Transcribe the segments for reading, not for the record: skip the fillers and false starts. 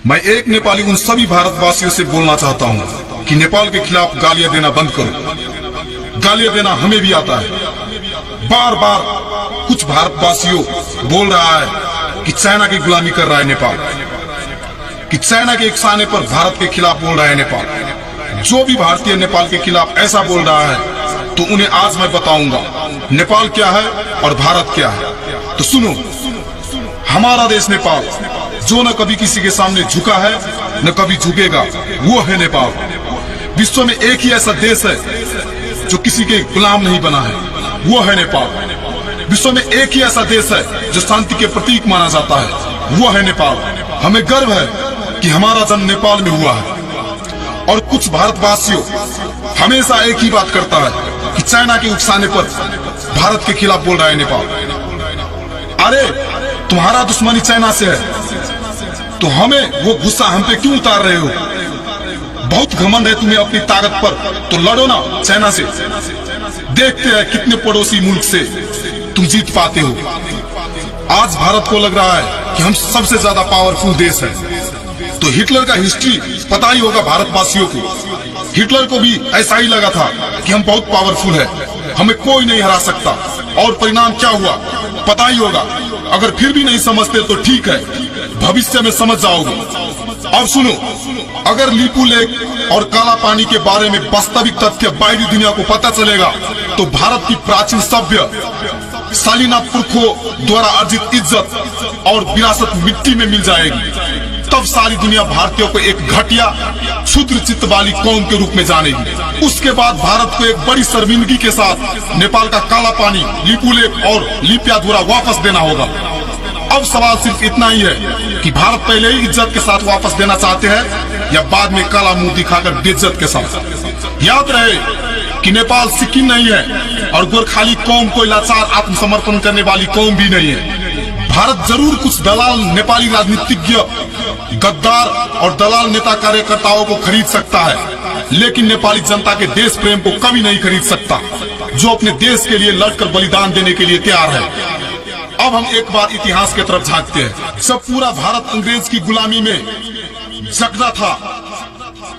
मैं एक नेपाली उन सभी भारतवासियों से बोलना चाहता हूँ कि नेपाल के खिलाफ गालियां देना बंद करो। गालियां देना हमें भी आता है। बार बार कुछ भारतवासियों बोल रहा है कि चाइना की गुलामी कर रहा है नेपाल, कि चाइना के इशारे पर भारत के खिलाफ बोल रहा है नेपाल। जो भी भारतीय नेपाल के खिलाफ ऐसा बोल रहा है तो उन्हें आज मैं बताऊंगा नेपाल क्या है और भारत क्या है। तो सुनो, हमारा देश नेपाल जो न कभी किसी के सामने झुका है न कभी झुकेगा, वो है नेपाल। विश्व में एक ही ऐसा देश है जो किसी के गुलाम नहीं बना है, वो है नेपाल। विश्व में एक ही ऐसा देश है जो शांति के प्रतीक माना जाता है, वो है नेपाल। हमें गर्व है कि हमारा जन्म नेपाल में हुआ है। और कुछ भारतवासियों हमेशा एक ही बात करता है कि चाइना के उकसाने पर भारत के खिलाफ बोल रहा है नेपाल। अरे तुम्हारा दुश्मनी चाइना से है तो हमें वो गुस्सा हम पे क्यों उतार रहे हो? बहुत घमंड है तुम्हें अपनी ताकत पर, तो लड़ो ना चाइना से। देखते हैं कितने पड़ोसी मुल्क से तुम जीत पाते हो। आज भारत को लग रहा है कि हम सबसे ज्यादा पावरफुल देश है। तो हिटलर का हिस्ट्री पता ही होगा भारतवासियों को। हिटलर को भी ऐसा ही लगा था कि हम बहुत पावरफुल है, हमें कोई नहीं हरा सकता। और परिणाम क्या हुआ पता ही होगा। अगर फिर भी नहीं समझते तो ठीक है, भविष्य में समझ जाओगे। अब सुनो, अगर लिपू लेक और काला पानी के बारे में वास्तविक तथ्य बाहरी दुनिया को पता चलेगा तो भारत की प्राचीन सभ्य शालीना पुरखों द्वारा अर्जित इज्जत और विरासत मिट्टी में मिल जाएगी। तब सारी दुनिया भारतीयों को एक घटिया क्षुद्र चित्त वाली कौम के रूप में जानेगी। उसके बाद भारत को एक बड़ी शर्मिंदगी के साथ नेपाल का काला पानी, लिपू लेक और लिप्याधुरा वापस देना होगा। अब सवाल सिर्फ इतना ही है कि भारत पहले ही इज्जत के साथ वापस देना चाहते हैं या बाद में काला मुंह दिखाकर बेइज्जत के साथ। याद रहे कि नेपाल सिक्किम नहीं है और गोरखाली कौम को लाचार आत्मसमर्पण करने वाली कौम भी नहीं है। भारत जरूर कुछ दलाल नेपाली राजनीतिज्ञ, गद्दार और दलाल नेता कार्यकर्ताओं को खरीद सकता है, लेकिन नेपाली जनता के देश प्रेम को कभी नहीं खरीद सकता, जो अपने देश के लिए लड़कर बलिदान देने के लिए तैयार है। अब हम एक बार इतिहास की तरफ झांकते हैं। जब पूरा भारत अंग्रेज की गुलामी में जकड़ा था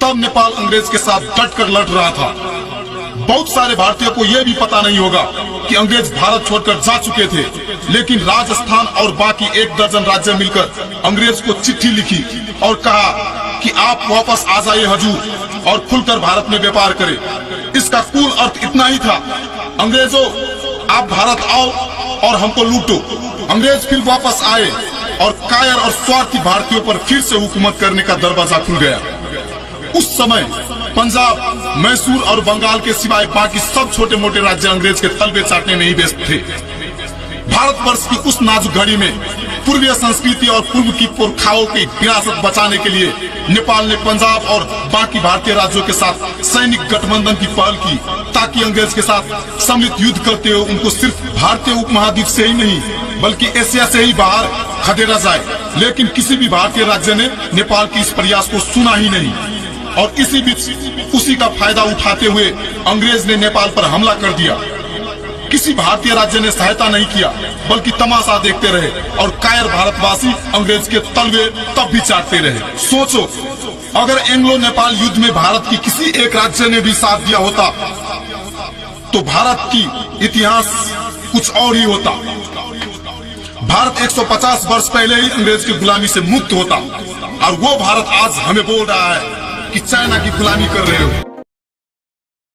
तब नेपाल अंग्रेज के साथ डटकर लड़ रहा था। बहुत सारे भारतीयों को यह भी पता नहीं होगा कि अंग्रेज भारत छोड़कर जा चुके थे, लेकिन राजस्थान और बाकी 1 दर्जन राज्य मिलकर अंग्रेज को चिट्ठी लिखी और कहा कि आप वापस आ जाइए हजूर और खुलकर भारत में व्यापार करें। इसका कुल अर्थ इतना ही था, अंग्रेजों आप भारत आओ और हमको लूटो। अंग्रेज फिर वापस आए और कायर और स्वार्थी भारतीयों पर फिर से हुकूमत करने का दरवाजा खुल गया। उस समय पंजाब, मैसूर और बंगाल के सिवाय बाकी सब छोटे मोटे राज्य अंग्रेज के तलवे चाटने में ही व्यस्त थे। भारतवर्ष की उस नाजुक घड़ी में पूर्वीय संस्कृति और पूर्व की पुरखाओं की विरासत बचाने के लिए नेपाल ने पंजाब और बाकी भारतीय राज्यों के साथ सैनिक गठबंधन की पहल की, ताकि अंग्रेज के साथ सम्मिलित युद्ध करते हुए उनको सिर्फ भारतीय उपमहाद्वीप से ही नहीं बल्कि एशिया से ही बाहर खदेड़ा जाए। लेकिन किसी भी भारतीय राज्य ने नेपाल की इस प्रयास को सुना ही नहीं और इसी बीच उसी का फायदा उठाते हुए अंग्रेज ने नेपाल पर हमला कर दिया। किसी भारतीय राज्य ने सहायता नहीं किया बल्कि तमाशा देखते रहे और कायर भारतवासी अंग्रेज के तलवे तब भी चाटते रहे। सोचो, अगर एंग्लो नेपाल युद्ध में भारत की किसी एक राज्य ने भी साथ दिया होता तो भारत की इतिहास कुछ और ही होता। भारत 150 वर्ष पहले ही अंग्रेज की गुलामी से मुक्त होता और वो भारत आज हमें बोल रहा है कि चाइना की गुलामी कर रहे हो।